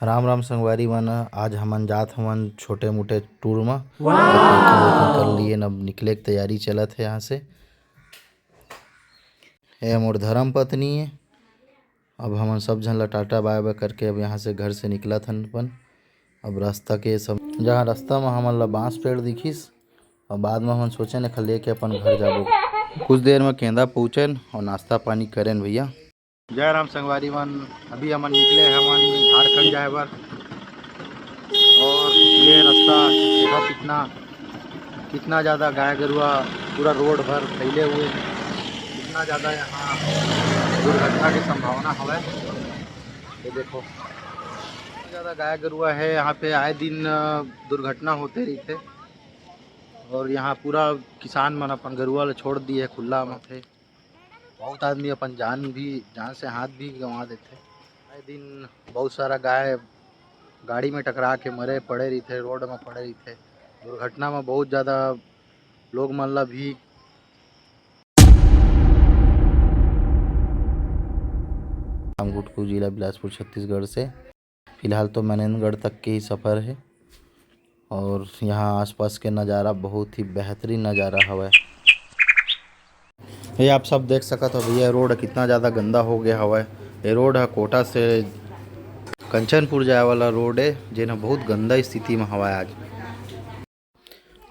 राम राम संगवारी मन, आज हमन जात हमन छोटे मोटे टूर में कर लिए अब निकले की तैयारी चलत है। यहाँ से है मोर धर्म पत्नी है। अब हमन सब झन ला टाटा बाय बाय करके अब यहाँ से घर से निकलत हन अपन। अब रास्ता के सब जहाँ रास्ता में हमन ला बांस पेड़ दिखिस और बाद में हमन सोचे न लेके अपन घर जाबो। कुछ देर में केंदा पहुँचन और नाश्ता पानी करें भैया। जय राम संगवारी मन, अभी हमन निकले हमन झारखंड जाए बर। और ये रास्ता देखो कितना ज़्यादा गाय गरुआ पूरा रोड भर फैले हुए हैं। कितना ज़्यादा यहाँ दुर्घटना की संभावना है। ये देखो ज़्यादा गाय गरुआ है यहाँ पे, आए दिन दुर्घटना होते रहते। और यहाँ पूरा किसान मन अपन गरुआ ले छोड़ दिए खुला में थे। बहुत आदमी अपन जान से हाथ भी गंवा देते। आए दिन बहुत सारा गाय गाड़ी में टकरा के मरे पड़े रही थे, रोड में पड़े रही थे। दुर्घटना में बहुत ज़्यादा लोग मन ला भी गुटकू जिला बिलासपुर छत्तीसगढ़ से फिलहाल तो मैनेनगढ़ तक के ही सफ़र है। और यहाँ आसपास के नज़ारा बहुत ही बेहतरीन नज़ारा हवा। ये आप सब देख सकते हो भैया, रोड कितना ज़्यादा गंदा हो गया हवा। ये रोड है कोटा से कंचनपुर जाए वाला रोड है, जिन्हें बहुत गंदा स्थिति में हवा आज।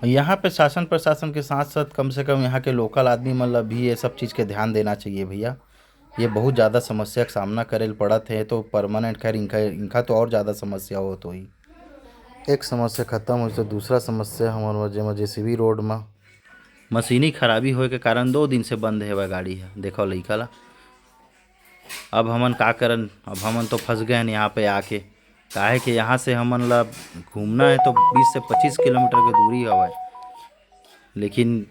यहाँ पे शासन प्रशासन के साथ साथ कम से कम यहाँ के लोकल आदमी मतलब भी ये सब चीज़ के ध्यान देना चाहिए भैया। ये बहुत ज़्यादा समस्या का सामना करे पड़त है तो परमानेंट। खैर इनका तो और ज़्यादा समस्या हो तो ही एक समस्या खत्म हो तो दूसरा समस्या हमारे वजह में जेसीबी रोड में मशीनी खराबी होए के कारण 2 दिन से बंद है वह गाड़ी है। देखो लइका ला अब हमन का करन, अब हमन तो फंस गए हैं यहाँ पे आके। काहे कि यहाँ से हमन ला घूमना है तो 20 से 25 किलोमीटर की दूरी हवा। लेकिन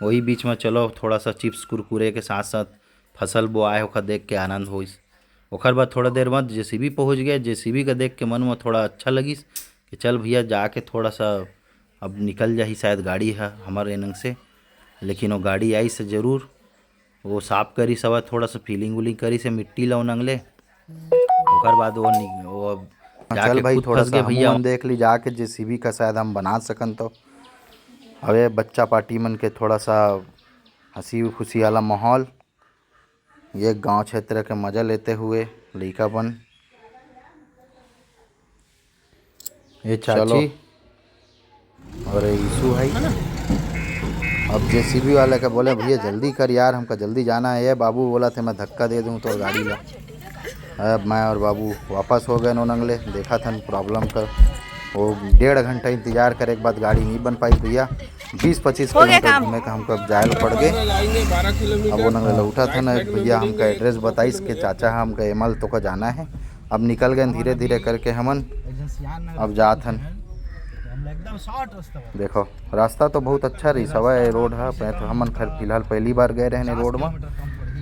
वही बीच में चलो थोड़ा सा चिप्स कुरकुरे के साथ साथ फसल बोआए ओखर देख के आनंद होइस। ओखर बाद थोड़ा देर बाद जेसीबी पहुँच गए। जेसीबी का देख के मन में थोड़ा अच्छा लगिस कि चल भैया जाके थोड़ा सा अब निकल जाही शायद गाड़ी है हमारे एनंग से। लेकिन वो गाड़ी आई से ज़रूर वो साफ करी सब, थोड़ा सा फीलिंग उलिंग करी से मिट्टी ला नंगले। ओकर बाद वो जाके भाई थोड़ा सा भैया हम देख ली जाके जेसीबी का शायद हम बना सकन। तो अबे बच्चा पार्टी मन के थोड़ा सा हंसी खुशी वाला माहौल, ये गांव क्षेत्र के मज़ा लेते हुए लइकापन। ये चाची और यीशु है। अब जेसीबी वाले का बोले भैया जल्दी कर यार, हमका जल्दी जाना है। ये बाबू बोला थे मैं धक्का दे दूं तो गाड़ी ला। अब मैं और बाबू वापस हो गए नंगले। देखा था प्रॉब्लम का वो 1.5 घंटा इंतजार करे के बाद गाड़ी नहीं बन पाई भैया। 20-25 किलोमीटर घूमे का हमको अब जाए पड़ गए। अब वो नंगले उठा था ना भैया, हमका एड्रेस बताइस के चाचा हमका एमल तो का जाना है। अब निकल गए धीरे धीरे करके हमन अब जात हन। देखो रास्ता तो बहुत अच्छा रही सवाए रोड है। तो हमन खैर फिलहाल पहली बार गए रहने रोड में,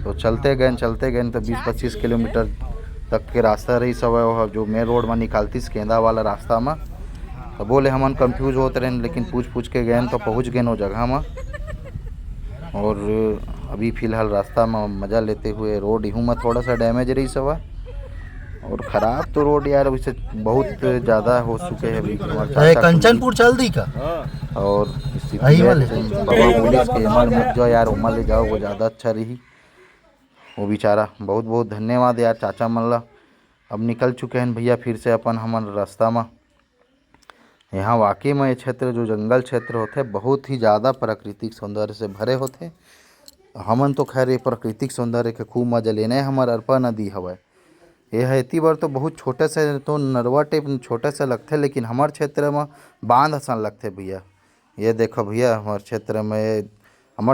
तो चलते गए तो 20-25 किलोमीटर तक के रास्ता रही सवाए। जो मेन रोड में निकालतीस केंदा वाला रास्ता में, तो बोले हमन कंफ्यूज होते रहे। लेकिन पूछ के गए तो पहुँच गए वो जगह में। और अभी फ़िलहाल रास्ता में मज़ा लेते हुए रोड यूँ में थोड़ा सा डैमेज रही सवा। और ख़राब तो रोड यार अभी से बहुत ज़्यादा हो चुके हैं अभी। कंचनपुर चल दी का और बाबा पुलिस के अमल मत जाओ यार, उमल ले जाओ वो ज़्यादा अच्छा रही। वो बेचारा बहुत बहुत धन्यवाद यार चाचा मल्ला। अब निकल चुके हैं भैया फिर से अपन हमन रास्ता में। यहाँ वाकई में ये क्षेत्र जो जंगल क्षेत्र होते बहुत ही ज़्यादा प्राकृतिक सौंदर्य से भरे होते। हमन तो खैर ये प्राकृतिक सौंदर्य के खूब मजा लेने। हमार अरपा नदी हवा ये है इतनी बार तो बहुत छोटे से तो नरवा टेप छोटे से लगते, लेकिन हमारे क्षेत्र में बांध असन लगते भैया। ये देखो भैया हमारे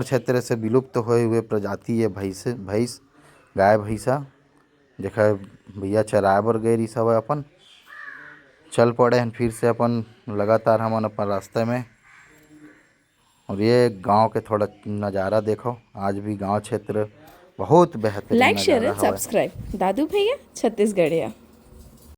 क्षेत्र से विलुप्त हुए हुए प्रजाति ये भैंस गाय भैंसा देखा भैया चराए बर गए रही सब। अपन चल पड़े हैं फिर से अपन लगातार हमन अपन रास्ते में। और ये गांव के थोड़ा नज़ारा देखो, आज भी गांव क्षेत्र बहुत बेहतरीन लाइक शेयर नज़ारा एंड सब्सक्राइब दादू भैया छत्तीसगढ़िया।